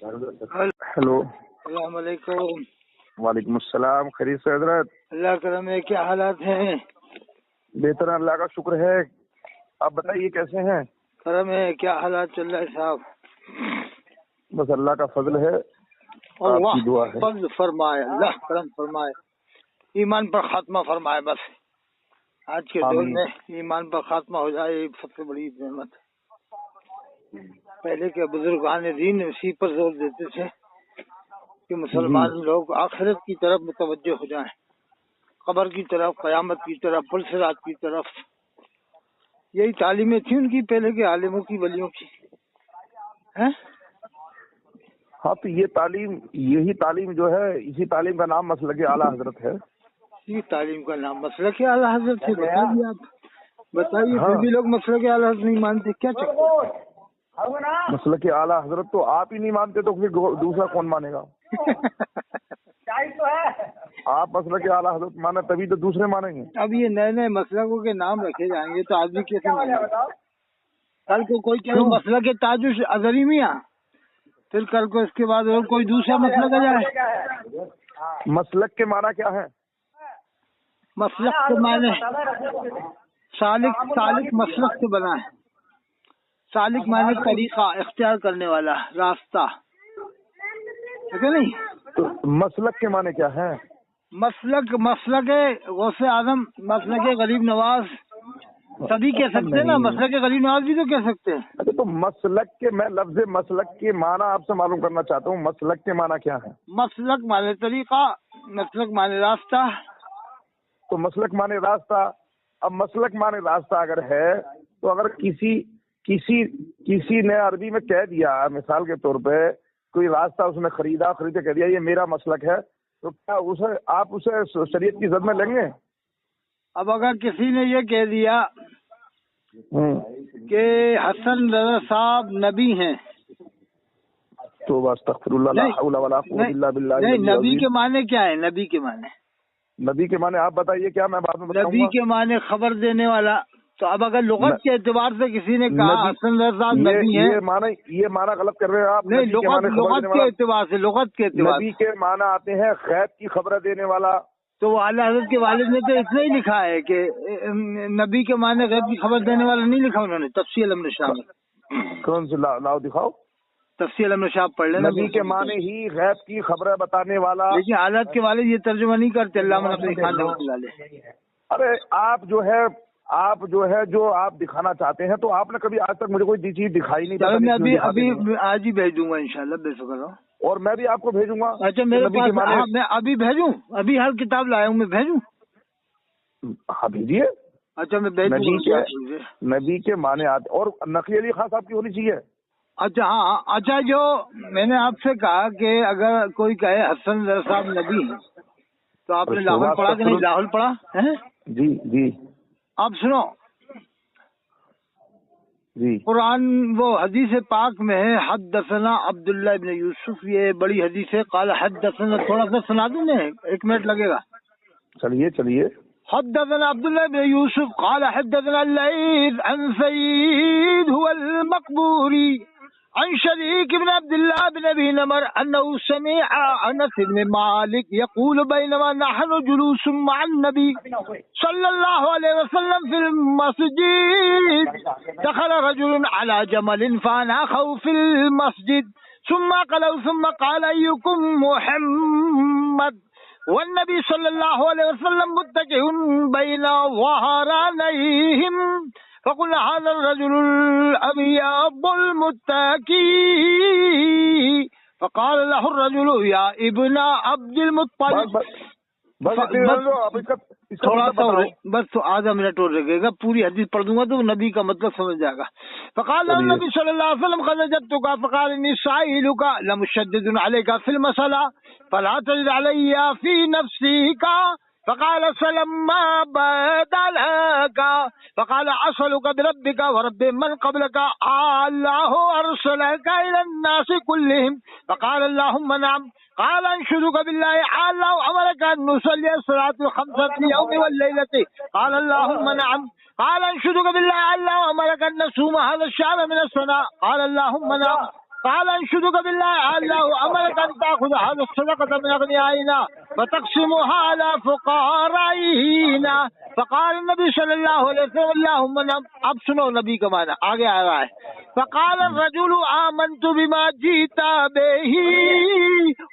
Hello, السلام علیکم۔ وعلیکم السلام، خیریت سے حضرت؟ اللہ کرم ہے، کیا حالات ہیں؟ بہتر، اللہ کا شکر ہے۔ آپ بتائیے کیسے ہیں؟ کرم ہے، کیا حالات چل رہا ہے صاحب؟ بس اللہ کا فضل ہے، آپ اللہ کی دعا ہے۔ فضل فرمائے، اللہ کرم فرمائے، ایمان پر خاتمہ فرمائے۔ بس آج کے دور آمین۔ میں ایمان پر خاتمہ ہو جائے، یہ سب سے بڑی نعمت ہے۔ پہلے کے بزرگان دین اسی پر زور دیتے تھے کہ مسلمان لوگ آخرت کی طرف متوجہ ہو جائیں، قبر کی طرف، قیامت کی طرف، پلسرات کی طرف۔ یہی تعلیمیں تھیں ان کی، پہلے کے عالموں کی، ولیوں کی۔ ہیں؟ ہاں، تو یہی تعلیم جو ہے، اسی تعلیم کا نام مسلک اعلیٰ حضرت ہے۔ یہ تعلیم کا نام مسلک اعلیٰ حضرت ہے؟ بتائیے آپ، بتائیے۔ ہاں، پھر بھی لوگ مسلک اعلیٰ حضرت نہیں مانتے، کیا چکر؟ مسلک اعلیٰ حضرت تو آپ ہی نہیں مانتے تو پھر دوسرا کون مانے گا؟ آپ مسلک اعلیٰ حضرت مانے تبھی تو دوسرے مانیں گے۔ اب یہ نئے نئے مسلکوں کے نام رکھے جائیں گے تو آدمی کیسے مانے گا؟ کل کو کوئی کہے مسلک تاج اظہری میاں، پھر کل کو اس کے بعد اور کوئی دوسرا مسلک آ جائے۔ مسلک کے معنی کیا ہے؟ مسلک کے معنی سالک مسلک سے بنا ہے۔ سالک معنی طریقہ، اختیار کرنے والا، راستہ، ٹھیک ہے نہیں؟ تو مسلک کے معنی کیا ہے؟ مسلک غوث اعظم، مسلک غریب نواز سبھی کہہ سکتے ہیں نا، مسلک غریب نواز بھی تو کہہ سکتے ہیں۔ اچھا، تو مسلک کے، میں لفظ مسلک کے معنی آپ سے معلوم کرنا چاہتا ہوں، مسلک کے معنی کیا ہے؟ مسلک معنی طریقہ، مسلک معنی راستہ۔ تو مسلک معنی راستہ، اب مسلک معنی راستہ اگر ہے تو اگر کسی نے عربی میں کہہ دیا، مثال کے طور پہ کوئی راستہ اس نے خریدے کہہ دیا یہ میرا مسلک ہے، تو کیا آپ اسے شریعت کی زد میں لیں گے؟ اب اگر کسی نے یہ کہہ دیا کہ حسن رضا صاحب نبی ہیں، تو استغفر اللہ، لا حول ولا قوت الا باللہ۔ نہیں، نبی کے معنی کیا ہے؟ نبی کے معنی آپ بتائیے، کیا میں بعد میں بتاؤں نبی گا؟ کے معنی خبر دینے والا۔ تو اب اگر لغت کے اعتبار سے کسی نے کہا حسن رضا صاحب نبی ہیں، یہ معنی غلط کر رہے ہیں آپ۔ نہیں، لغت کے اعتبار سے، نبی کے معنی آتے ہیں غیب کی خبریں دینے والا۔ تو وہ اعلیٰ حضرت کے والد نے تو اتنا ہی لکھا ہے کہ نبی کے معنی غیب کی خبر دینے والا نہیں لکھا انہوں نے تفسیر امر شاہ میں۔ کون سے لاؤ دکھاؤ؟ تفسیر امر شاہ پڑھ لینا۔ نبی کے معنی ہی غیب کی خبریں بتانے والا۔ لیکن حالات کے والد یہ ترجمہ نہیں کرتے، علامہ نقوی خان رحمۃ اللہ علیہ۔ ارے آپ جو ہے جو آپ دکھانا چاہتے ہیں، تو آپ نے کبھی آج تک مجھے کوئی چیز دکھائی نہیں۔ میں ابھی آج ہی بھیج دوں گا انشاءاللہ، بے فکر رہو۔ اور میں بھی آپ کو بھیجوں گا۔ اچھا، میرے پاس میں ابھی بھیجوں، ابھی ہر کتاب لایا ہوں، میں بھیجوں؟ ہاں بھیجیے۔ اچھا، میں بھیج دوں گا۔ نبی کے معنی آتے، اور نقی علی خان صاحب کی ہونی چاہیے۔ اچھا، ہاں، اچھا، جو میں نے آپ سے کہا کہ اگر کوئی کہے حسن رضا صاحب نبی ہیں، تو آپ نے لاہور پڑھا کہ نہیں؟ لاہور پڑھا ہے؟ جی۔ آپ سنو جی، قرآن، وہ حدیث پاک میں ہے حدثنا عبداللہ ابن یوسف، یہ بڑی حدیث ہے۔ قال حدثنا، تھوڑا سا سنا دوں میں، 1 منٹ لگے گا۔ چلیے۔ حدثنا عبداللہ ابن یوسف قال حدثنا الليث عن سعيد هو المقبوري عن شريك بن عبد الله بن ابي نمر انه سمع انس بن مالك يقول بينما نحن جلوس مع النبي صلى الله عليه وسلم في المسجد دخل رجل على جمل فاناخه في المسجد ثم قال ايكم محمد والنبي صلى الله عليه وسلم متكئ بين ظهرانيهم فقل هذا الرجل الأبيض المتكئ فقال له الرجل يا ابن عبد المطلب۔ تھوڑا سا بس تو آدھا منٹ اور لگے گا، پوری حدیث پڑھ دوں گا تو نبی کا مطلب سمجھ جائے گا۔ فقال له النبي صلى الله عليه وسلم قد وجدتك فقال اني سائلك لمشدد عليك في المسألة فلا تجد علي في نفسك فقال سلم ما بدا لك فقال أسألك بربك ورب من قبلك الله أرسلك إلى الناس كلهم فقال اللهم نعم قال انشدك بالله الله أمرك أن نصلي الصلاة الخمسة في اليوم والليلة قال اللهم نعم قال انشدك بالله الله أمرك أن نصوم هذا الشهر من السنة قال اللهم نعم قال انشدك بالله الله امرك ان تاخذ هذا الصدقه من اغنيائنا فتقسمها على فقرائنا. فقال النبي صلی اللہ علیہ وسلم اللهم نعم. اب سنو نبی کا معنی آگے آ رہا ہے. فقال الرجل آمنت بما جئت به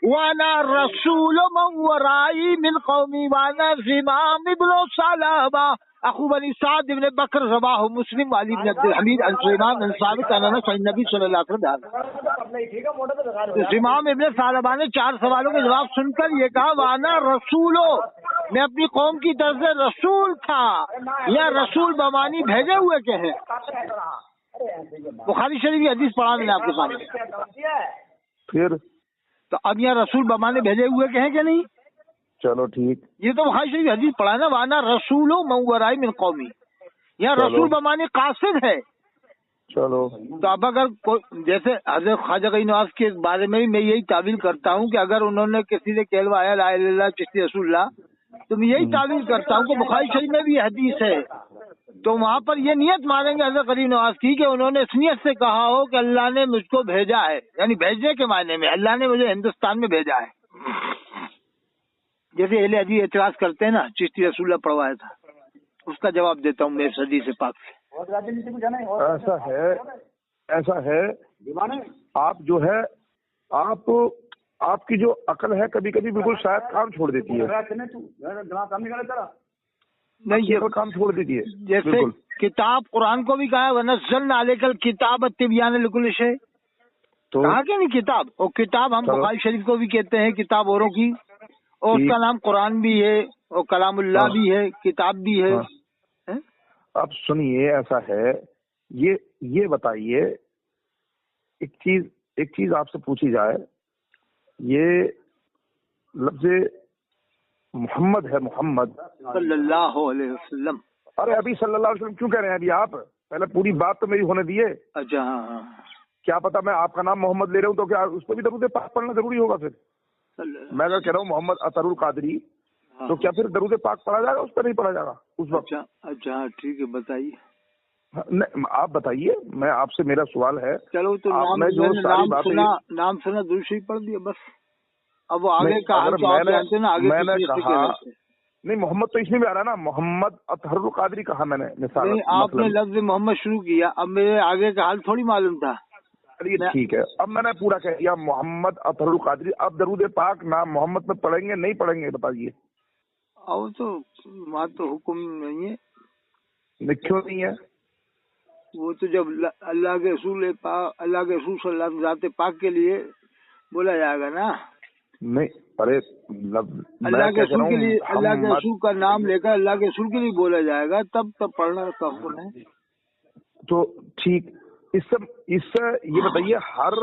وانا رسول من ورائي من قومي وانا زمام ابن سلمة اخو بني سعد بن بکر رواہ مسلم علی بن عبد الحمید عن سلیمان عن ثابت عن انس عن نبی صلی اللہ علیہ وسلم. امام ابن ثعلبہ نے 4 سوالوں کے جواب سن کر یہ کہا وانا رسولو، میں اپنی قوم کی طرف سے رسول تھا. یا رسول بمانی بھیجے ہوئے کے ہیں. بخاری شریف کی حدیث پڑھا میں نے آپ کے سامنے. پھر تو اب یہاں رسول بمانے بھیجے ہوئے کے ہیں کہ نہیں؟ چلو ٹھیک، یہ تو بخاری شریف حدیث پڑھا نا وانا رسول من ورائی من قومی. یہاں رسول بمانے قاصد ہے. چلو تو اب اگر جیسے حضرت خواجہ غنی نواز کے بارے میں بھی میں یہی تعویل کرتا ہوں کہ اگر انہوں نے کسی سے کہلوایا لا الہ الا اللہ چشتی رسول اللہ، تو میں یہی تعویل کرتا ہوں کہ بخاری شریف میں بھی حدیث ہے، تو وہاں پر یہ نیت مانیں گے حضرت غنی نواز کی کہ انہوں نے اس نیت سے کہا ہو کہ اللہ نے مجھ کو بھیجا ہے، یعنی بھیجنے کے معنی میں اللہ نے مجھے ہندوستان میں بھیجا ہے. جیسے اہل حدیث اعتراض کرتے ہیں نا چشتی رسول اللہ پڑھوایا تھا، اس کا جواب دیتا ہوں میں حدیث پاک سے. ایسا ہے آپ جو ہے آپ کی جو عقل ہے کبھی کبھی بالکل شاید کام چھوڑ دیتی ہے. نہیں یہ کام چھوڑ دیتی ہے. جیسے کتاب قرآن کو بھی کہا ہے وَنَزَّلْنَا عَلَيْكَ الْكِتَابَ تِبْيَانًا لِكُلِّ شَيْءٍ، تو کہا کہ نہیں کتاب، اور کتاب ہم بخاری شریف کو بھی کہتے ہیں کتاب اوروں کی، اور اس کا نام قرآن بھی ہے اور کلام اللہ بھی ہے، کتاب بھی ہے. اب سنیے ایسا ہے، یہ بتائیے ایک چیز آپ سے پوچھی جائے، یہ لفظ محمد ہے، محمد صلی اللہ علیہ وسلم. ارے ابھی صلی اللہ علیہ وسلم کیوں کہہ رہے ہیں ابھی آپ؟ پہلے پوری بات تو میری ہونے دیے. اچھا ہاں، کیا پتا میں آپ کا نام محمد لے رہا ہوں تو کیا اس پہ بھی درود پاک پڑھنا ضروری ہوگا؟ پھر میں اگر کہہ رہا ہوں محمد اطہر القادری تو کیا پھر درود پاک پڑھا جائے گا؟ اس پہ نہیں پڑھا جائے گا اس وقت؟ اچھا ٹھیک ہے بتائیے. آپ بتائیے، میں آپ سے میرا سوال ہے. چلو تو نام سنا دوسری پڑھ دیا بس. اب وہ آگے کا میں نے کہا نہیں محمد تو اس میں بھی آ رہا ہے نا، محمد اطہر القادری کہا میں نے مثال. آپ نے لفظ محمد شروع کیا، اب میرے آگے کا حال تھوڑی معلوم تھا. ٹھیک ہے اب میں نے پورا کہہ دیا محمد اطہر القادری. اب درود پاک نام محمد میں پڑھیں گے نہیں پڑھیں گے بتائیے؟ اور تو وہاں تو حکم نہیں ہے. کیوں نہیں ہے؟ وہ تو جب اللہ کے رسول اللہ کے رسول صلی اللہ علیہ وسلم ذات پاک کے لیے بولا جائے گا نا. نہیں ارے اللہ کے رسول کے لیے، اللہ کے رسول کا نام لے کر اللہ کے رسول کے لیے بولا جائے گا تب پڑھنا کا حکم ہے. تو ٹھیک، اس سے یہ بتائیے ہر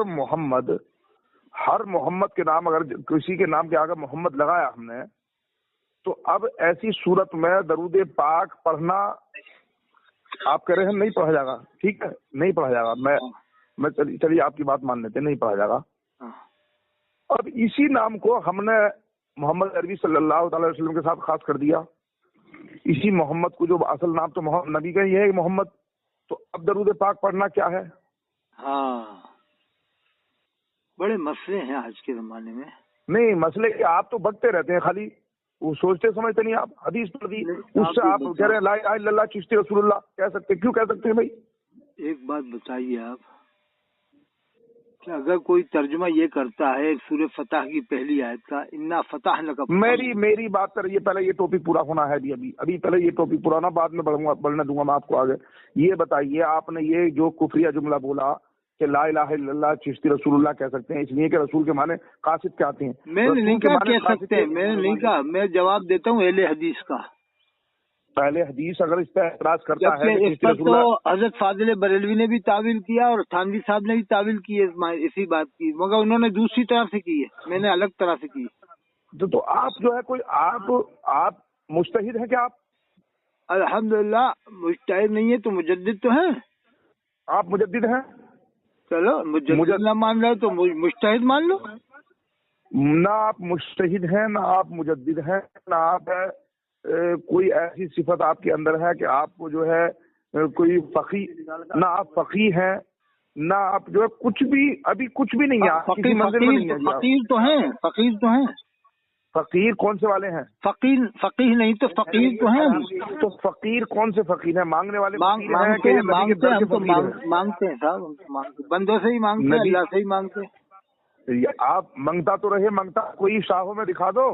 محمد کے نام اگر کسی کے نام کے آگے محمد لگایا ہم نے تو اب ایسی صورت میں درود پاک پڑھنا آپ کہہ رہے ہیں نہیں پڑھا جائے گا. ٹھیک ہے نہیں پڑھا جائے گا. میں چلیے آپ کی بات مان لیتے نہیں پڑھا جائے گا. اب اسی نام کو ہم نے محمد عربی صلی اللہ تعالی وسلم کے ساتھ خاص کر دیا. اسی محمد کو جو اصل نام تو نبی کا ہی ہے محمد، تو اب درود پاک پڑھنا کیا ہے؟ ہاں بڑے مسئلے ہیں آج کے زمانے میں. نہیں مسئلے کہ آپ تو بکتے رہتے ہیں، خالی وہ سوچتے سمجھتے نہیں. آپ حدیث پڑھ دی اس سے آپ کہہ رہے ہیں لا الہ الا اللہ چشتی رسول اللہ کہہ سکتے، کیوں کہہ سکتے ہیں بھائی؟ ایک بات بتائیے آپ کہ اگر کوئی ترجمہ یہ کرتا ہے سورہ فتح کی پہلی آیت کا انا فتح لک، میری بات کر رہی ہے پہلے یہ ٹاپک پورا ہونا ہے. ابھی پہلے یہ ٹاپک پورا ہونا، بعد میں بڑھنے دوں گا میں آپ کو آگے. یہ بتائیے آپ نے یہ جو کفریہ جملہ بولا کہ لا الہ الا اللہ چشتی رسول اللہ کہہ سکتے ہیں، اس لیے کہ رسول کے معنی قاصد کیا آتے ہیں. میں نے نہیں کہا کہہ سکتے، میں نے نہیں کہا، میں جواب دیتا ہوں اہل حدیث کا. پہلے حدیث اگر اس پہ اعتراض کرتا ہے اس پر تو حضرت فاضل بریلوی نے بھی تعویل کیا اور تھانوی صاحب نے بھی تعویل کی اسی بات کی، مگر انہوں نے دوسری طرح سے کی ہے، میں نے الگ طرح سے کی. تو آپ جو ہے کوئی آپ مجتہد ہیں کیا؟ آپ الحمدللہ مجتہد نہیں ہے تو مجدد تو ہیں. آپ مجدد ہیں؟ چلو مجدد نہ مان رہے تو مجتہد مان لو. نہ آپ مجتہد ہیں نہ آپ مجدد ہیں نہ آپ کوئی ایسی صفت آپ کے اندر ہے کہ آپ کو جو ہے کوئی فقی، نہ آپ فقی ہیں ना आप जो है कुछ भी, अभी कुछ भी नहीं है, आप किसी मंजिल में नहीं है। फकीर तो हैं, फकीर तो हैं। फकीर कौन से वाले हैं? फकीर नहीं तो फकीर तो हैं। तो फकीर कौन से फकीर हैं? मांगने वाले मांगते हैं, हम तो मांगते हैं साहब, हम तो मांगते, बंदों से ही मांगते हैं, अल्लाह से ही मांगते हैं। आप मांगता तो रहे, मांगता कोई शाहों में दिखा दो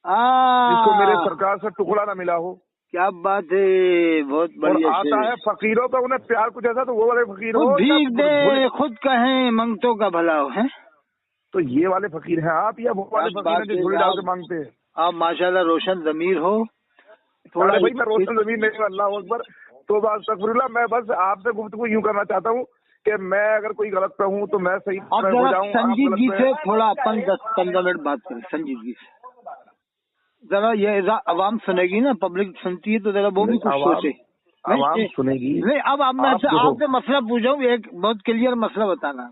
जिसको मेरे सरकार से टुकड़ा ना मिला हो। क्या बात है, बहुत बढ़िया। आता है फकीरों पर उन्हें प्यार कुछ ऐसा, तो वो वाले फकीर हो, भीख दे खुद कहें मंगतों का भला हो है। तो ये वाले फकीर हैं आप, या वो वाले फकीर हैं जो झोली डाल के मांगते हैं? आप माशाल्लाह रोशन ज़मीर हो। थोड़ा भाई मैं रोशन ज़मीर नहीं, अल्लाह अकबर, तो अस्तगफिरुल्लाह। मैं बस आपसे गुफ्तगू यूं करना चाहता हूँ कि मैं अगर कोई गलत पे हूँ तो मैं सही हो जाऊँ। संजीदगी से थोड़ा अपन 10-15 मिनट बात करें, संजीदगी से जरा, ये आवाम सुनेगी ना, पब्लिक सुनती है तो जरा वो भी कुछ सोचे। आवाम सुनेगी नहीं, अब मैं आपसे मसला पूछूं, एक बहुत क्लियर मसला बताना।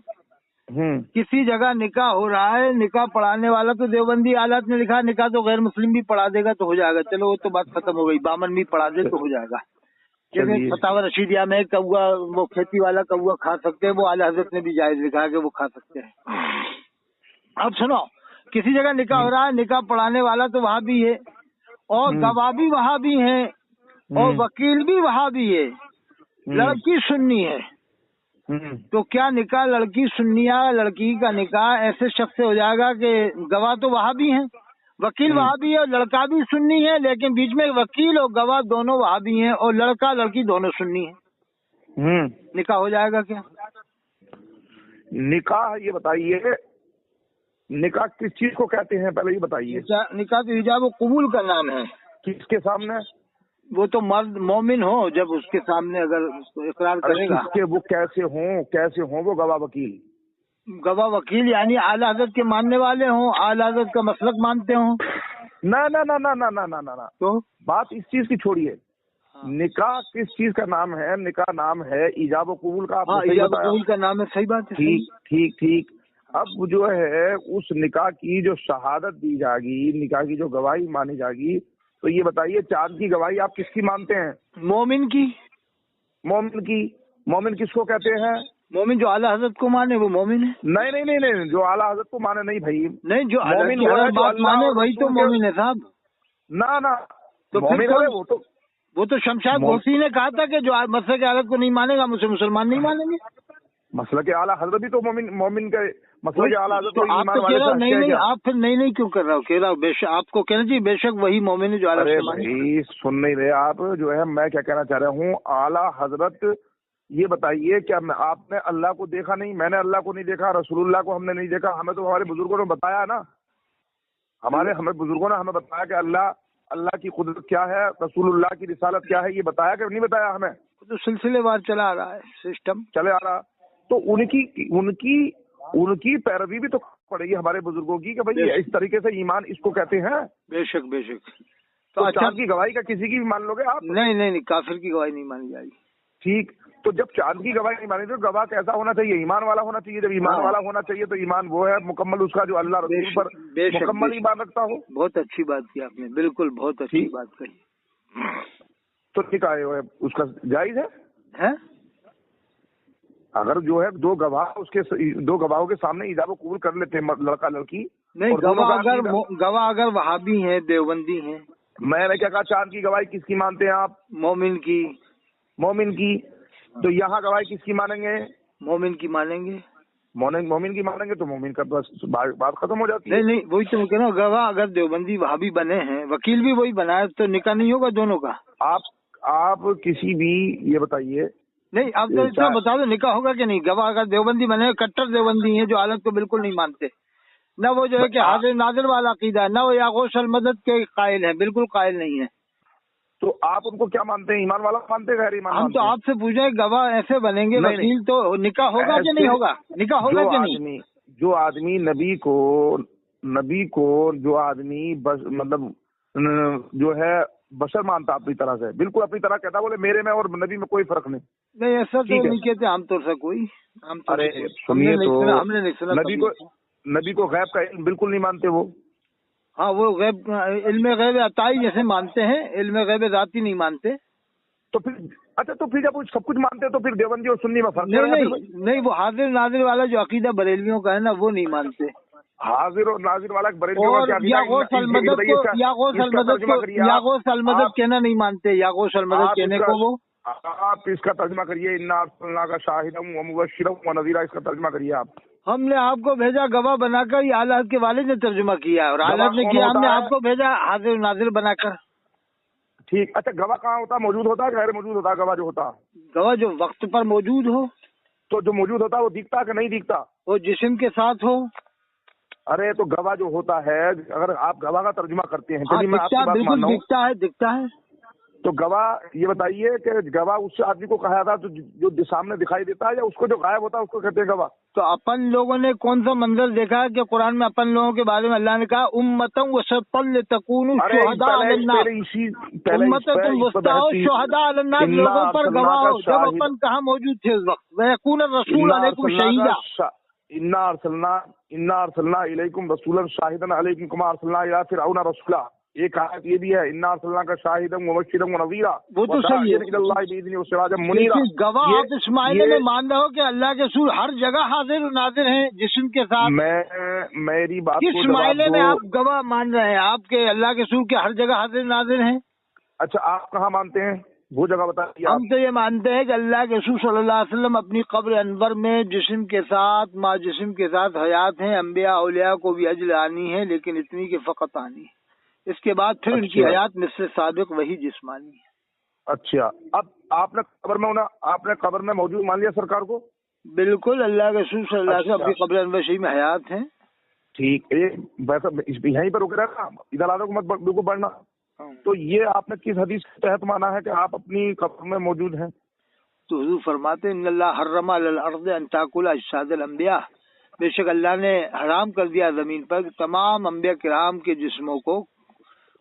किसी जगह निकाह हो रहा है, निकाह पढ़ाने वाला तो देवबंदी आलात ने लिखा निकाह तो गैर मुस्लिम भी पढ़ा देगा तो हो जाएगा, चलो वो तो बात खत्म हो गई, बामन भी पढ़ा दे तो हो जाएगा। जैसे फतावा रशीदिया में कौआ, वो खेती वाला कौआ खा सकते हैं, वो आला हजरत ने भी जायज लिखा है कि वो खा सकते हैं। अब सुनो, किसी जगह निकाह हो रहा है, निकाह पढ़ाने वाला तो वहाँ भी है, और गवाह भी वहाँ भी है, और वकील भी वहाँ भी है, लड़की सुन्नी है, तो क्या निकाह लड़की सुन्निया, लड़की का निकाह ऐसे शख्स से हो जाएगा कि गवाह तो वहाँ भी हैं, वकील वहाँ भी है, और लड़का भी सुन्नी है, लेकिन बीच में वकील और गवाह दोनों वहाँ भी हैं, और लड़का लड़की दोनों सुन्नी है, निकाह हो जाएगा क्या? निकाह ये बताइए, निकाह किस चीज को कहते हैं पहले ये बताइए। निकाह तो हिजाब कबूल का नाम है। किसके सामने? वो तो मर्द मोमिन हो, जब उसके सामने अगर इकरार करेगा। वो कैसे हो वो गवाह वकील? गवाह वकील यानी आला हज़रत के मानने वाले हों, आला हज़रत का मसलक मानते हों। ना ना ना ना ना ना ना ना ना, तो बात इस चीज की छोड़िए। निकाह किस चीज का नाम है? निकाह नाम है इजाब व कबूल का। इजाब व कबूल का नाम है, सही बात है। ठीक। अब जो है उस निकाह की जो शहादत दी जाएगी, निकाह की जो गवाही मानी जाएगी, तो ये बताइए चांद की गवाही आप किसकी मानते हैं? मोमिन की। मोमिन किसको कहते हैं? मोमिन जो आला हज़रत को माने वो मोमिन है। नहीं, जो आला हज़रत को माने नहीं भाई, नहीं जो मोमिन की बात माने वही तो मोमिन है साहब। ना तो मोमिन है वो तो शमशाद घोसी ने कहा था कि जो मसले के हालत को नहीं मानेगा मुझे मुसलमान नहीं मानेंगे। मसला के आला हज़रत भी तो मोमिन के मसला के आला हज़रत तो ईमान वाले तो नहीं आप फिर नहीं क्यों कर रहे हो? कह रहा हूँ बेशक आपको कहना चाहिए, बेशक वही मोमिन है जो आला। अरे भाई सुन नहीं रहे आप, जो है मैं क्या कहना चाह रहा हूँ, आला हज़रत ये बताइए क्या आपने अल्लाह को देखा नहीं? मैंने अल्लाह को नहीं देखा, रसूलुल्लाह को हमने नहीं देखा, हमें तो हमारे बुजुर्गों ने बताया ना, हमें बुजुर्गों ने हमें बताया कि अल्लाह की कुदरत क्या है, रसूलुल्लाह की रिसालत क्या है, ये बताया कि नहीं बताया? हमें तो सिलसिलेवार चला आ रहा है, सिस्टम चले आ रहा। तो उनकी पैरवी भी तो पड़ेगी हमारे बुजुर्गों की कि भाई इस तरीके से ईमान इसको कहते हैं। बेशक तो अच्छा की गवाही का किसी की भी मान लोगे आप? नहीं, काफिर की गवाही नहीं मानी जाएगी। ठीक, तो जब चांद की गवाही नहीं मानी तो गवाह कैसा होना चाहिए? ईमान वाला होना चाहिए। जब ईमान वाला होना चाहिए तो ईमान वो है मुकम्मल उसका जो अल्लाह रसूल पर मुकम्मल ईमान रखता हो। बहुत अच्छी बात की आपने, बिल्कुल बहुत अच्छी बात कही। तो ठीक है, उसका जायज है? अगर जो है दो गवाहों के सामने इजाब कबूल कर लेते हैं लड़का लड़की। नहीं, गवाह अगर वहाबी हैं, देवबंदी हैं। मैंने क्या कहा? चांद की गवाही किसकी मानते हैं आप? मोमिन की। तो यहाँ गवाही किसकी मानेंगे? मोमिन की मानेंगे। मोमिन की मानेंगे तो मोमिन का बस बात खत्म हो जाती है। नहीं, वही तो कह रहा हूँ, गवाह अगर देवबंदी वहाबी बने हैं, वकील भी वही बनाए, तो निकाह नहीं होगा दोनों का। आप किसी भी ये बताइए। नहीं, आप तो इतना बता दो निकाह होगा कि नहीं? गवाह अगर देवबंदी बने, कट्टर देवबंदी है जो हालत को बिल्कुल नहीं मानते, न वो जो है कि हाजिर नाजिर वाला अकीदा, न वो यागोश अल मदद के कायल है, बिल्कुल कायल नहीं है। तो आप उनको क्या मानते हैं? ईमान वाला मानते हैं, गैर ईमान? हम तो आपसे पूछे गवाह ऐसे बनेंगे वकील, तो निकाह होगा कि नहीं होगा? निकाह होगा कि नहीं? जो आदमी नबी को जो आदमी बस मतलब जो है बशर मानता अपनी तरह से, बिल्कुल अपनी तरह कहता, बोले मेरे में और नबी में कोई फर्क नहीं। ऐसा तो नहीं कहते आमतौर से कोई। अरे सुनिए, तो हमने नहीं सुना नबी को गैब का इल्म बिल्कुल नहीं मानते वो। हाँ, वो इल्म गैब अताई जैसे मानते हैं, इल्म गैब ज़ाती नहीं मानते। तो फिर अच्छा, तो फिर जब वो सब कुछ मानते हैं तो फिर देवबंदी और सुन्नी में फर्क नहीं, वो हाजिर नाजिर वाला जो अकीदा बरेलवियों का है ना, वो नहीं मानते। हाजिर और नाजिर वाला बरेलवियों और यागोस अलमदद कहना नहीं मानते, यागोस अलमदद कहने को वो। आप इसका तर्जमा करिए, इन्ना अरसलना का शाहिदम व मुबश्शिरम व नज़ीरा, इसका तर्जमा करिए आप। हमने आपको भेजा गवाह बनाकर, ये आला के वालिद ने तर्जुमा किया और आला ने किया, हमने आपको भेजा हाजिर नाजिर बनाकर। ठीक, अच्छा गवाह कहाँ होता, मौजूद होता है, गैर मौजूद होता है? गवाह जो होता, गवाह जो वक्त पर मौजूद हो। तो जो मौजूद होता है वो दिखता कि नहीं दिखता? वो जिस्म के साथ हो। अरे तो गवाह जो होता है, अगर आप गवाह का तर्जुमा करते हैं, हाँ, मैं आपकी बात मान रहा हूं, दिखता है। तो गवाह ये बताइए कि गवाह उस आदमी को कहा था जो सामने दिखाई देता है, या उसको जो गायब होता है उसको कहते हैं गवाह? तो अपन लोगों ने कौन सा मंजर देखा है कि कुरान में अपन लोगों के बारे में अल्लाह ने कहा उम्मतन वसतल तकूनु शुहदा अलन्नास, उम्मतन वस्ता हो शुहदा अलन्नास, लोगों पर गवाह हो। जब अपन कहाँ मौजूद थे उस वक्त, वयकून रसूल अलैकुम शहीदा, इन्ना अरसलना इलैकुम रसूलन शाहिदन अलैकुम कमा अरसलना इला फिरऔन रसूला। एक आयत ये भी है, इन्ना अरसलना का शाहिदन व मुबश्शिरन व नज़ीरा, वो तो सही है। गवाह आप इस मायने में मान रहे हो कि अल्लाह के रसूल हर जगह हाजिर नाजिर हैं जिस्म के साथ? मेरी बात किस मायने में आप गवाह मान रहे हैं आपके अल्लाह के रसूल के हर जगह हाजिर नाजिर हैं? अच्छा, आप कहाँ मानते हैं वो जगह बताइए। हम तो ये मानते हैं कि अल्लाह के रसूल सल्लल्लाहु अलैहि वसल्लम अपनी कब्र अनवर में जिस्म के साथ, माँ जिस्म के साथ हयात हैं। अंबिया औलिया को भी अजल आनी है, लेकिन इतनी कि फकत आनी है। इसके बाद फिर उनकी हयात मिस्ल साबिक वही जिस्मानी है। अच्छा, अब आपने कब्र में मौजूद मान लिया सरकार को? बिल्कुल, अल्लाह के रसूल सल्लल्लाहु अलैहि वसल्लम अपनी कब्र अनवर शरीफ में हयात हैं। ठीक, वैसा यहीं पर रुक रहा, इधर आगे को मत बिल्कुल बढ़ना। तो ये आपने किस हदीस के तहत माना है कि आप अपनी कब्र में मौजूद हैं? तो हुजूर फरमाते हैं इन्नल्लाह हर्रमा अलल अर्द अन ताकुला अजसादल अंबिया, बेशक अल्लाह ने हराम कर दिया जमीन पर तमाम अंबिया किराम के जिस्मों को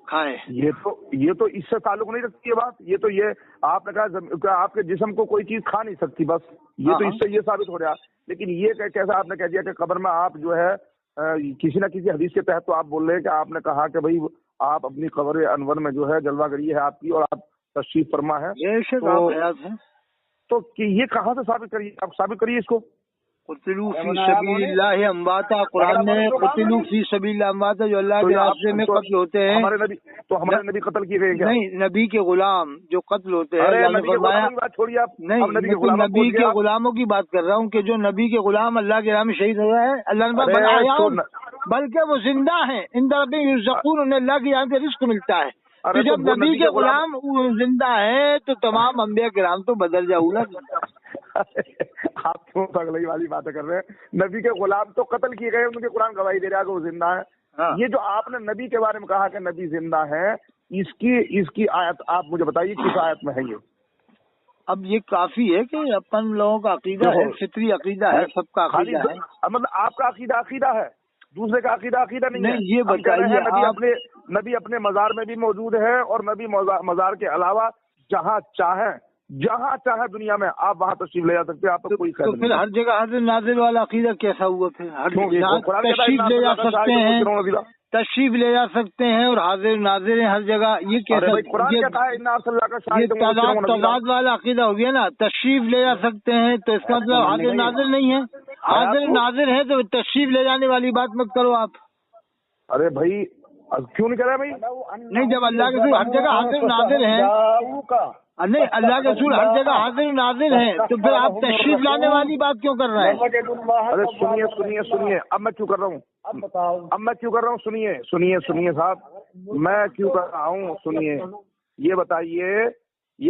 खाए। ये तो इससे ताल्लुक नहीं रखती है बात। ये आपने कहा आपके जिस्म को कोई चीज खा नहीं सकती, बस ये तो इससे ये साबित हो रहा। लेकिन ये कैसा आपने कह दिया कि कब्र में आप जो है किसी न किसी हदीस के तहत तो आप बोल रहे हैं कि आपने कहा कि भाई आप अपनी कब्र अनवर में जो है जलवागरी है आपकी और आप तशरीफ फरमा है, तो कि ये कहाँ से साबित करिए, आप साबित करिए इसको। कुतिलू फी सबीलिल्लाह अमवाता, कुरान में कुतिलू फी सबीलिल्लाह अमवाता, जो अल्लाह के रास्ते में कत्ल होते हैं। हमारे नबी कत्ल किए गए क्या? नहीं, नबी के गुलाम जो कत्ल होते हैं, छोड़िए आप। नहीं, नबी के गुलामों की बात कर रहा हूँ कि जो नबी के गुलाम अल्लाह के राह में शहीद हो गए हैं, अल्लाह ने बनाया, बल्कि वो जिंदा है, उन्हें अल्लाह की यहाँ से रिस्क मिलता है। तो जब नबी के गुलाम जिंदा है तो तमाम अंबिया किराम तो बदल जाऊला। आप क्यों पगलई वाली बातें कर रहे हैं? नबी के गुलाम तो कत्ल किए गए, उनके कुरान गवाही दे रहा है कि वो जिंदा है। हाँ। ये जो आपने नबी के बारे में कहा कि नबी जिंदा है, इसकी आयत आप मुझे बताइए किस आयत में है ये? अब ये काफी है कि अपन लोगों का अकीदा है, फित्री अकीदा है, सबका अकीदा है। मतलब आपका अकीदा है, दूसरे का अकीदा नहीं है। ये बताइए, नबी अपने मजार में भी मौजूद है और नबी मजार के अलावा जहाँ चाहे दुनिया में आप वहाँ तशरीफ ले जा सकते हैं, आपको कोई खैर नहीं। फिर हर जगह हाजिर नाजिर वाला अकीदा कैसा हुआ? फिर हर तशरीफ ले जा सकते हैं, तशरीफ ले जा सकते हैं और हाजिर नाजिर हैं हर जगह, ये कैसा? तजाद वाला अकीदा हो गया ना। तशरीफ ले जा सकते हैं तो इसका मतलब हाजिर नाजिर नहीं है, हाजिर नाजिर है तो तशरीफ ले जाने वाली बात मत करो आप। अरे भाई क्यों नहीं कर रहे भाई? नहीं, जब अल्लाह के रसूल हर जगह हाजिर नाजिर हैं, नहीं अल्लाह के रसूल हर जगह हाजिर नाजिर हैं, तो फिर आप तशरीफ लाने वाली बात क्यों कर रहे हैं? अरे सुनिए, अब मैं क्यों कर रहा हूँ? सुनिए साहब, मैं क्यों कर रहा हूँ? सुनिए, ये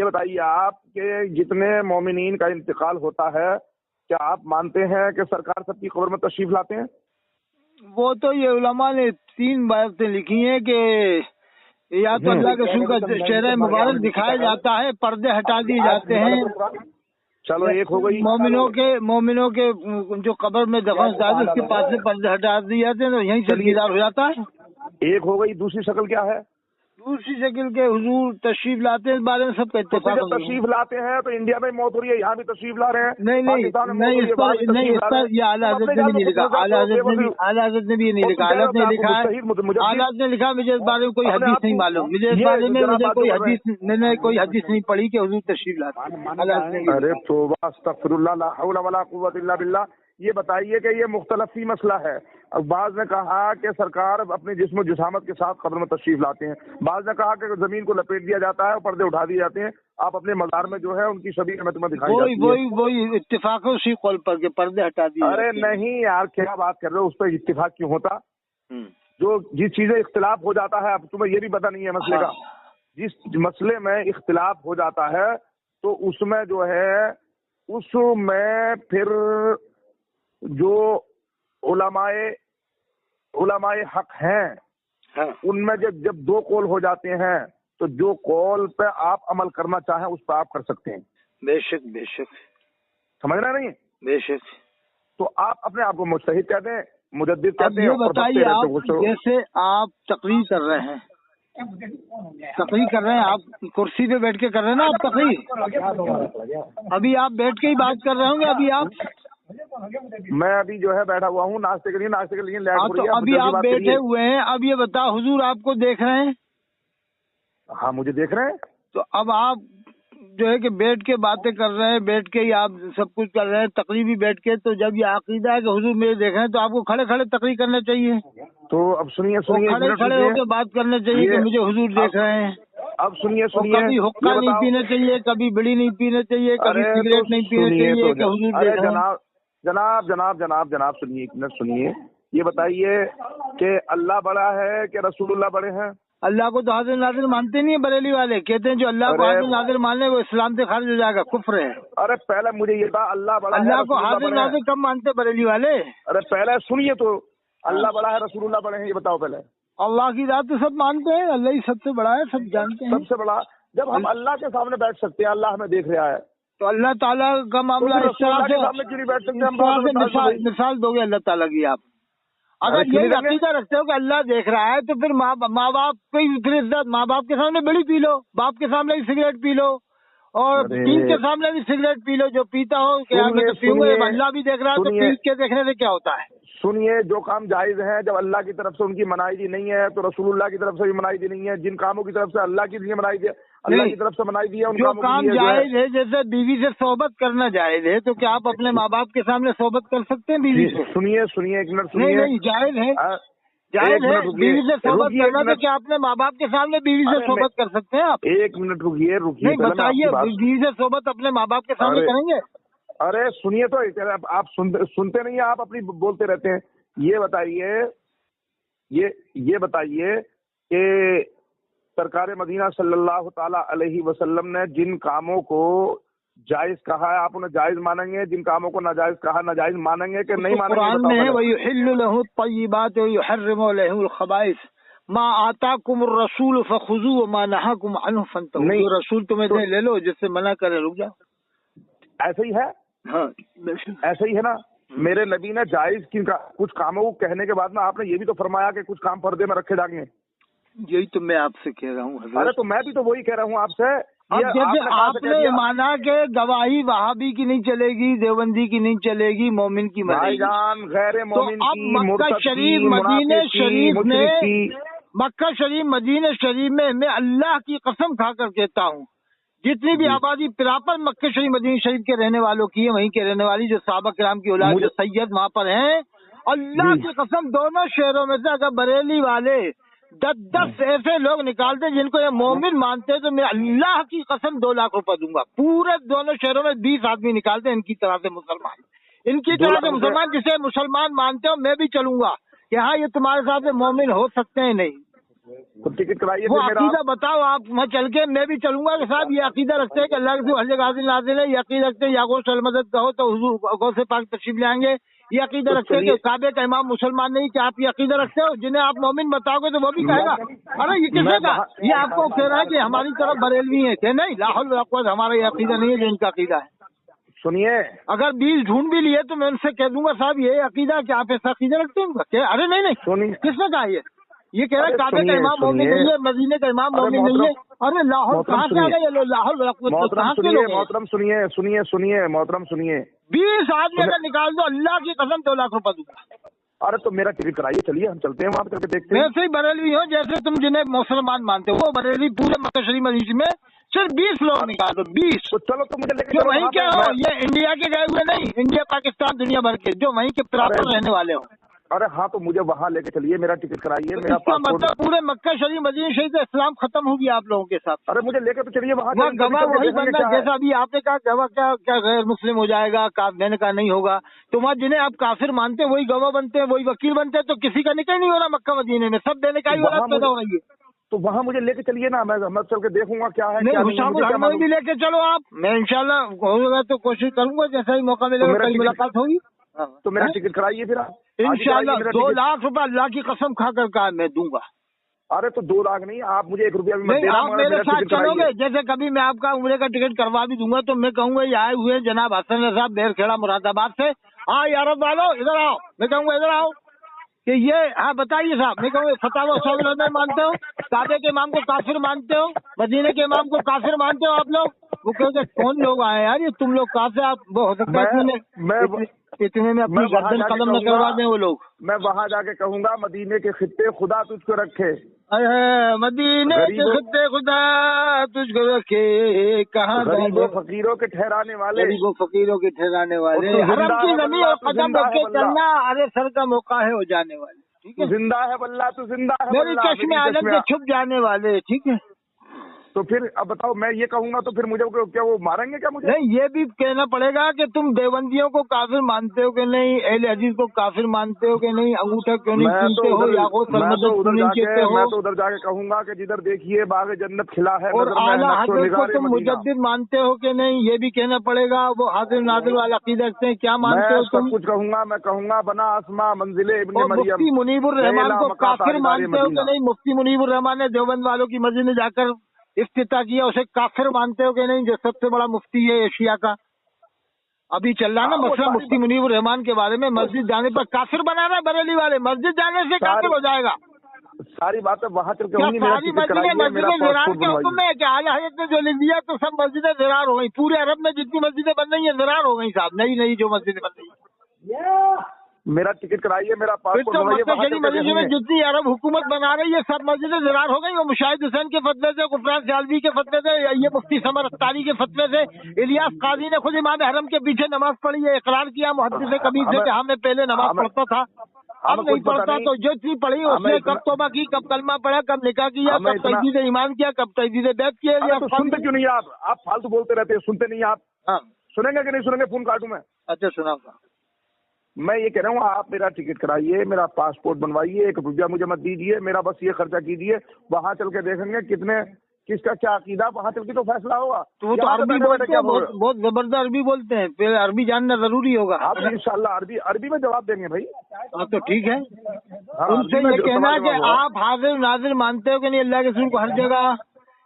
बताइए आप के जितने मोमिनीन का इंतकाल होता है, क्या आप मानते हैं कि सरकार सबकी कब्र में तशरीफ लाते हैं? वो तो ये उलमा ने 3 बातें लिखी हैं कि या तो अल्लाह के रसूल का चेहरा मुबारक दिखाया जाता है, पर्दे हटा दिए जाते हैं। चलो एक हो गई। मोमिनों के जो कब्र में दफन होता है उसके पास से पर्दे हटा दिए जाते हैं, तो यहीं से दीदार हो जाता है। एक हो गई। दूसरी शक्ल क्या है? दूसरी शक्ल के हुजूर तशरीफ लाते हैं, इस बारे में सबका इत्तेफाक जब तशरीफ लाते हैं तो इंडिया में मौत हो रही है, यहाँ भी तशरीफ ला रहे हैं। नहीं नहीं नहीं, इस पर ये आला हज़रत ने नहीं लिखा, आला हज़रत ने भी ये नहीं लिखा। आला ने लिखा है, आला ने लिखा, मुझे इस बारे में कोई हदीस नहीं मालूम, मुझे इस बारे में मैंने कोई हदीस नहीं पढ़ी कि हुजूर तशरीफ लाते। अरे तौबा अस्तगफिरुल्लाह, ला हौला वला कुव्वता इल्ला बिल्लाह। ये बताइए कि ये मुख्तलफी मसला है। अब बाज़ ने कहा कि सरकार अपने जिस्म जिसामत के साथ कब्र में तशरीफ लाते हैं, बाज़ ने कहा कि जमीन को लपेट दिया जाता है और पर्दे उठा दिए जाते हैं, आप अपने मज़ार में जो है उनकी छवि हमें तुम्हें दिखाई जाती है। वही इत्तेफाक है उसी कौल पर के पर्दे हटा दिए। अरे नहीं यार, क्या बात कर रहे हो, उस पर इत्तेफाक क्यों होता? जो जिस चीजें इख्तिलाफ हो जाता है, अब तुम्हें ये भी पता नहीं है मसले का, जिस मसले में इख्तिलाफ हो जाता है तो उसमें जो है उसमें फिर जो उलमाए हक हैं उनमें जब दो कौल हो जाते हैं तो जो कौल पे आप अमल करना चाहें उस पर आप कर सकते हैं। बेशक बेशक, समझना नहीं? बेशक। तो आप अपने आप को मुजतहिद कहते हैं, मुजद्दिद कहते हैं। ये बताइए, आप जैसे आप तकरीर कर रहे हैं, आप कुर्सी पे बैठ के कर रहे हैं ना आप तकरीर, अभी आप बैठ के ही बात कर रहे होंगे। अभी आप, मैं अभी जो है बैठा हुआ हूँ नाश्ते के लिए लेट हो रही है। तो अभी आप बैठे हुए हैं, अब ये बताओ हुजूर आपको देख रहे हैं? हाँ मुझे देख रहे हैं। तो अब आप जो है कि बैठ के बातें कर रहे हैं, बैठ के ही आप सब कुछ कर रहे हैं, तकरीर भी बैठ के, तो जब ये अकीदा है कि हुजूर मेरे देख रहे हैं तो आपको खड़े खड़े तकरीर करना चाहिए। तो अब सुनिए, खड़े खड़े होकर बात करना चाहिए कि मुझे हुजूर देख रहे हैं। अब सुनिए, कभी हुक्का नहीं पीना चाहिए, कभी बीड़ी नहीं पीना चाहिए, कभी सिगरेट नहीं पीना चाहिए कि हुजूर देख रहे हैं। जनाब सुनिए, एक मिनट सुनिए। ये बताइए कि अल्लाह बड़ा है कि रसूलुल्लाह बड़े हैं? अल्लाह को तो हाजिर नाजिर मानते नहीं है बरेली वाले, कहते हैं जो अल्लाह को हाजिर नाजिर माने वो इस्लाम से खारिज हो जाएगा, कुफ्र है। अरे पहले मुझे ये था, अल्लाह बड़ा है, अल्लाह को हाजिर नाजिर कब मानते बरेली वाले? अरे पहले सुनिए तो, अल्लाह बड़ा है रसूलुल्लाह बड़े हैं, ये बताओ पहले। अल्लाह की रात तो सब मानते हैं, अल्लाह ही सबसे बड़ा है, सब जानते हैं। सबसे बड़ा, जब हम अल्लाह के सामने बैठ सकते हैं, अल्लाह हमें देख रहा है, तो अल्लाह ताला का मामला इस तरह से मिसाल दोगे अल्लाह ताला की आप? अगर ये अकीदा रखते हो कि अल्लाह देख रहा है तो फिर माँ बाप की फिर इज्जत, माँ बाप के सामने बीड़ी पी लो, बाप के सामने भी सिगरेट पी लो, और पीर के सामने भी सिगरेट पी लो, जो पीता हो कि यार मैं तो पीऊंगा, अल्लाह भी देख रहा है, तो पीर के देखने से क्या होता है? सुनिए, जो काम जायज है जब अल्लाह की तरफ से उनकी मनाई नहीं है तो रसूलुल्लाह की तरफ से भी मनाई नहीं है। जिन कामों की तरफ से अल्लाह की लिए मनाई अल्लाह की तरफ से मनाई दी है, उन जो काम जायज है, जैसे बीवी से सोहबत करना जायज है, तो क्या आप अपने माँ बाप के सामने सोहबत कर सकते हैं बीवी से? सुनिए एक मिनट सुनिए। नहीं जायज है, जायज है बीवी से सोहबत करना, तो क्या अपने माँ बाप के सामने बीवी से सोहबत कर सकते हैं आप? एक मिनट रुकिए। नहीं बताइए, बीवी से सोहबत अपने माँ बाप के सामने करेंगे? अरे सुनिए तो, आप सुनते नहीं है, आप अपनी बोलते रहते हैं। ये बताइए कि सरकार मदीना सल्लल्लाहु ताला अलैहि वसल्लम ने जिन कामों को जायज कहा है आप उन्हें जायज मानेंगे, जिन कामों को नाजायज कहा नाजायज मानेंगे कि नहीं मानेंगे? कुरान में है वयुहिल्लु लहु त्तय्यिबात व युहर्रिमु लहुल खबाइस मा आताकुमुर रसूल फखुजू व मा नहाकुम अन्हु फंतहू। नहीं, रसूल तुम्हें दे ले लो, जिससे मना करे रुक जाओ। ऐसे ही है। हाँ ऐसे ही है ना। मेरे नबी ने जायज कुछ कामों को कहने के बाद में आपने ये भी तो फरमाया कि कुछ काम पर्दे में रखे जाएंगे। यही तो मैं आपसे कह रहा हूँ। अरे तो मैं भी तो वही कह रहा हूँ आपसे। जैसे आपने माना कि गवाही वहाबी की नहीं चलेगी, देवबंदी की नहीं चलेगी, मोमिन की भाईजान गैर मोमिन की। अब मक्का शरीफ मदीने शरीफ में, मक्का शरीफ मदीने शरीफ में मैं अल्लाह की कसम खाकर कहता हूँ, जितनी भी आबादी प्रॉपर मक्का शरीफ मदीना शरीफ के रहने वालों की है, वहीं के रहने वाली जो सहाबा किराम की औलाद जो सैयद वहाँ पर हैं, अल्लाह की कसम दोनों शहरों में से अगर बरेली वाले 10 ऐसे लोग निकालते जिनको ये मोमिन मानते हैं, तो मैं अल्लाह की कसम 2 लाख रुपए दूंगा। पूरे दोनों शहरों में 20 आदमी निकालते हैं इनकी तरह से मुसलमान, जिसे मुसलमान मानते हो, मैं भी चलूंगा कि हाँ ये तुम्हारे साथ मोमिन हो सकते हैं। नहीं तो टिकट कराइए, वो अकीदा बताओ आप, मैं चल के मैं भी चलूंगा कि साहब ये अकीदा रखते हैं कि अल्लाह के हर जगह हाजिर नाज़िर है, ये अकीदा रखते हैं या गौस मदद कहो तो हुजूर गौस पाक तशरीफ ले आएंगे, ये अकीदा रखते हैं कि काबे का इमाम मुसलमान नहीं, क्या आप ये अकीदा रखते हो? जिन्हें आप मोमिन बताओगे तो वो भी कहेगा अरे ये किसने कहा? ये आपको कह रहा है कि हमारी तरफ बरेलवी है कि नहीं, लाहौल हमारा ये अकीदा नहीं है जो इनका अकीदा है। सुनिए, अगर बीज ढूंढ भी लिए तो मैं उनसे कह दूंगा साहब ये अकीदा क्या आप ऐसा अकीदा रखते हैं? अरे नहीं, किसने कहा? ये یہ کہہ رہا ہے کعبے کا امام مومن نہیں ہے، مدینے کا امام مومن نہیں ہے. ارے لاہور کہاں سے آ گئے؟ لاہور کہاں سے لوگ؟ محترم سنیے محترم سنیے. 20 آدمی اگر نکال دو اللہ کی قسم 2 لاکھ روپے دوں گا. ارے تو میرا ٹکٹ کرائیے، چلیے ہم چلتے ہیں وہاں پہ دیکھتے ہیں. ویسے ہی بریلوی ہو جیسے تم جنہیں مسلمان مانتے ہو، وہ بریلوی پورے مکہ شریف مدینہ میں صرف 20 لوگ نکال دو. 20 تو چلو تو مجھے لے کے جو وہیں کے ہو، یہ انڈیا کے گئے ہوئے نہیں، انڈیا پاکستان دنیا بھر کے جو وہیں کے پراپر رہنے والے ہو. ارے ہاں تو مجھے وہاں لے کے چلیے، میرا ٹکٹ کرائیے. اس کا مطلب پورے مکہ شریف مدینہ شریف سے اسلام ختم ہو گیا آپ لوگوں کے ساتھ. ارے مجھے لے کے تو چلیے وہاں. گواہ وہی بننا جیسا ابھی آپ نے کہا گواہ کیا غیر مسلم ہو جائے گا، میں نے کہا نہیں ہوگا. تو وہاں جنہیں آپ کافر مانتے ہیں وہی گواہ بنتے ہیں، وہی وکیل بنتے ہیں. تو کسی کا نکل نہیں ہو رہا مکہ مدینے میں، سب دینے کا ہی پیدا ہو رہی ہے. تو وہاں مجھے لے کے چلیے نا، میں چل کے دیکھوں گا کیا ہے. نہیں حسام الحرمین بھی لے کے چلو آپ، میں انشاءاللہ ہوگا تو کوشش کروں گا، جیسا ہی موقع ملے گا کل ملاقات ہوگی. تو میرا ٹکٹ کرائیے پھر آپ. انشاءاللہ 2 لاکھ روپے اللہ کی قسم کھا کر کہا میں دوں گا. ارے تو 2 لاکھ نہیں، آپ مجھے 1 روپیہ بھی مت نہیں، دینا. آپ میرے ساتھ چلو گے. جیسے کبھی میں آپ کا عمرے کا ٹکٹ کروا بھی دوں گا تو میں کہوں گا یہ آئے ہوئے جناب حسن صاحب دیر کھیڑا مراد آباد سے، ہاں یار والو ادھر آؤ. میں کہوں گا ادھر آؤ کہ یہ ہاں بتائیے صاحب. میں کہوں گا فتح و صدر میں مانتے ہو، کعبے کے امام کو کافر مانتے ہو، مدینے کے امام کو کافر مانتے ہو آپ لوگ. وہ کہو گے کون لوگ آئے یار یہ تم لوگ کہاں سے؟ آپ وہ ہو سکتا ہے اتنے میں اپنی گردن قلم نہ کروا دیں وہ لوگ. میں وہاں جا کے کہوں گا مدینے کے خطے خدا تجھ کو رکھے. مدینے کے خطے خدا تجھ کو رکھے، کہاں غریبوں فقیروں کے ٹھہرانے والے، غریبوں فقیروں کے ٹھہرانے والے، حرم کی زمین اور قدم رکھ کے چلنا. ارے سر کا موقع ہے ہو جانے والے. ٹھیک ہے، زندہ ہے واللہ تو زندہ ہے، میری چشمے عالم سے چھپ جانے والے. ٹھیک ہے، تو پھر اب بتاؤ میں یہ کہوں گا تو پھر مجھے کیا وہ ماریں گے کیا مجھے؟ نہیں، یہ بھی کہنا پڑے گا کہ تم دیوبندیوں کو کافر مانتے ہو کہ نہیں، اہل حدیث کو کافر مانتے ہو کہ نہیں، انگوٹھا کیوں نہیں سنتے ہو، یا وہ سرمدت کیوں نہیں کہتے ہو. میں تو ادھر جا کے کہوں گا کہ جدھر دیکھیے باغ جنت کھلا ہے. اور اعلیٰ حضرت کو تم مجدد مانتے ہو کہ نہیں، یہ بھی کہنا پڑے گا. وہ حاضر ناظر والا عقیدہ رکھتے ہیں، کیا مانتے ہو تم؟ سب کچھ کہوں گا. میں کہوں گا بنا آسماں منزل ابن مریم. مفتی منیب الرحمان کو کافر مانتے ہو کہ نہیں؟ مفتی منیب الرحمان نے دیوبند والوں کی مسجد میں جا کر افتتاح کیا، اسے کافر مانتے ہو کہ نہیں؟ جو سب سے بڑا مفتی ہے ایشیا کا. ابھی چل رہا نا مسئلہ مفتی منیب الرحمان کے بارے میں. مسجد جانے پر کافر بنا رہا ہے بریلی والے، مسجد جانے سے کافر ہو جائے گا. ساری باتیں وہاں چل کے ساری مسجدیں زرار کے حکم میں ہے کہ اعلیٰ حضرت نے جو لکھ دیا تو سب مسجدیں زرار ہو گئی. پورے عرب میں جتنی مسجدیں بن رہی ہیں زرار ہو گئی صاحب، نئی جو مسجدیں بن رہی ہیں. میرا ٹکٹ کرائیے، میرا پاسپورٹ بنوائیے. میں جتنی عرب حکومت بنا رہی ہے سب مسجدیں زرار ہو گئی. وہ مشاہد حسین کے فتوے سے، غفران سیالوی کے فتوے سے، یہ مفتی سمر اختاری کے فتوے سے، الیاس قاضی نے خود امام حرم کے پیچھے نماز پڑھی ہے، اقرار کیا محدث کبیر سے کہ ہاں میں پہلے نماز پڑھتا تھا، اب نہیں پڑھتا. تو جو چیز پڑھی اس نے کب توبہ کی، کب کلمہ پڑھا، کب نکاح کیا، کب تجدید ایمان کیا، کب تجدید بیعت کیا. سنتے کیوں نہیں آپ فالتو بولتے رہتے ہیں، سنتے نہیں آپ. سنیں گے کہ نہیں سنیں گے؟ فون کاٹوں میں. اچھا سنا. میں یہ کہہ رہا ہوں آپ میرا ٹکٹ کرائیے، میرا پاسپورٹ بنوائیے، 1 روپیہ مجھے مت دیجیے، میرا بس یہ خرچہ کیجیے. وہاں چل کے دیکھیں گے کتنے کس کا کیا عقیدہ، وہاں چل کے تو فیصلہ ہوگا. تو عربی بولتے ہیں، بہت زبردست عربی بولتے ہیں، پھر عربی جاننا ضروری ہوگا. آپ انشاءاللہ عربی میں جواب دیں گے بھائی. ہاں تو ٹھیک ہے. ان سے یہ کہنا کہ آپ حاضر ناظر مانتے ہو کہ نہیں، اللہ کے رسول کو ہر جگہ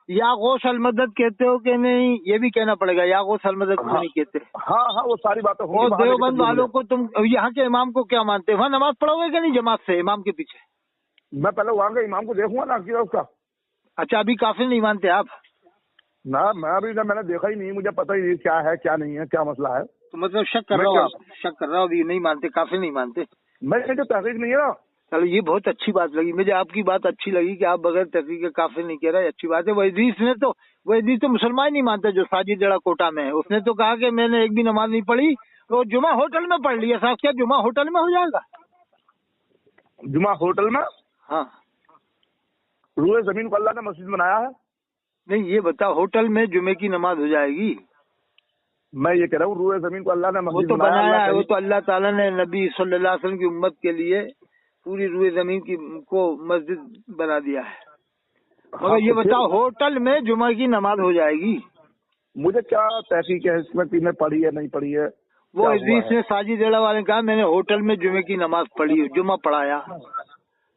یا غوث المدد کہتے ہو کہ نہیں، یہ بھی کہنا پڑے گا. یا غوث المدد کو نہیں کہتے. ہاں وہ ساری باتیں. اور دیوبند والوں کو تم یہاں کے امام کو کیا مانتے ہو؟ وہاں نماز پڑھو گے کہ نہیں جماعت سے امام کے پیچھے؟ میں پہلے وہاں کے امام کو دیکھوں گا نا اس کا. اچھا ابھی کافر نہیں مانتے آپ؟ نہ میں نے دیکھا ہی نہیں، مجھے پتہ ہی نہیں کیا ہے کیا نہیں ہے، کیا مسئلہ ہے. تو مطلب شک کر رہا ہوں، آپ شک کر رہا ہوں ابھی نہیں مانتے، کافر نہیں مانتے. میں جو تحقیق نہیں ہے نا. چلو یہ بہت اچھی بات لگی مجھے، آپ کی بات اچھی لگی کہ آپ بغیر تحقیق کے کافر نہیں کہہ رہے، اچھی بات ہے. وہ ادریس تو مسلمان نہیں مانتے جو ساجد جڑا کوٹا میں ہے. اس نے تو کہا کہ میں نے ایک بھی نماز نہیں پڑھی، تو جمعہ ہوٹل میں پڑھ لیا. صاحب کیا جمعہ ہوٹل میں ہو جائے گا؟ جمعہ ہوٹل میں؟ ہاں. روئے زمین کو اللہ نے مسجد بنایا ہے. نہیں یہ بتا ہوٹل میں جمعے کی نماز ہو جائے گی؟ میں یہ کہہ رہا ہوں روئے زمین کو اللہ نے مسجد بنایا ہے. وہ تو اللہ تعالیٰ نے نبی صلی اللہ علیہ وسلم کی امت کے لیے پوری روئے زمین کی کو مسجد بنا دیا ہے. مگر یہ بتاؤ ہوٹل میں جمعہ کی نماز ہو جائے گی؟ مجھے کیا تحقیق ہے اس میں کہ میں پڑھی ہے نہیں پڑھی ہے. وہ ادریس نے ساجد جڑا والے نے کہا میں نے ہوٹل میں جمعے کی نماز پڑھی، جمعہ پڑھایا.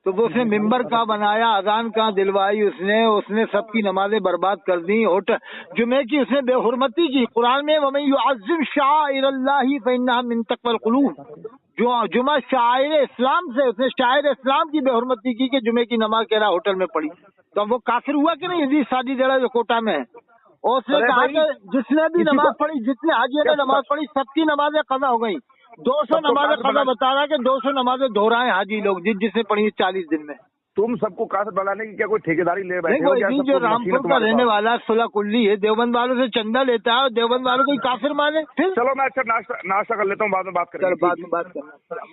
تو وہ اس نے ممبر کہاں بنایا، اذان کہاں دلوائی، اس نے سب کی نمازیں برباد کر دی. جمعے کی اس نے بے حرمتی کی. قرآن میں وَمَن يُعَظِّمْ شَعَائِرَ اللَّهِ فَإِنَّهَا مِن تَقْوَى الْقُلُوبِ، जो जुमा शायर इस्लाम से, उसने शायर इस्लाम की बेहुरमती की कि जुमे की नमाज कह रहा होटल में पढ़ी, तो वो काफिर हुआ कि नहीं? हदीस सादी जड़ा जो कोटा में है, और उसने कहा कि जिसने भी नमाज पढ़ी, जितने हाजियों ने नमाज पढ़ी, सबकी नमाजें कज़ा हो गई। 200 नमाजें कज़ा बता रहा है कि 200 नमाजें दोहराए हाजी लोग जिसने पढ़ी 40 दिन में। तुम सबको काफिर बनाने की क्या कोई ठेकेदारी ले बैठे हो? नहीं, जो रामपुर का रहने वाला सुलह कुल्ली है, देवबंद वालों से चंदा लेता है और देवबंद वालों को काफिर माने। फिर चलो मैं अच्छा नाश्ता कर लेता हूँ, बाद में बात करेंगे। बाद में बात करना।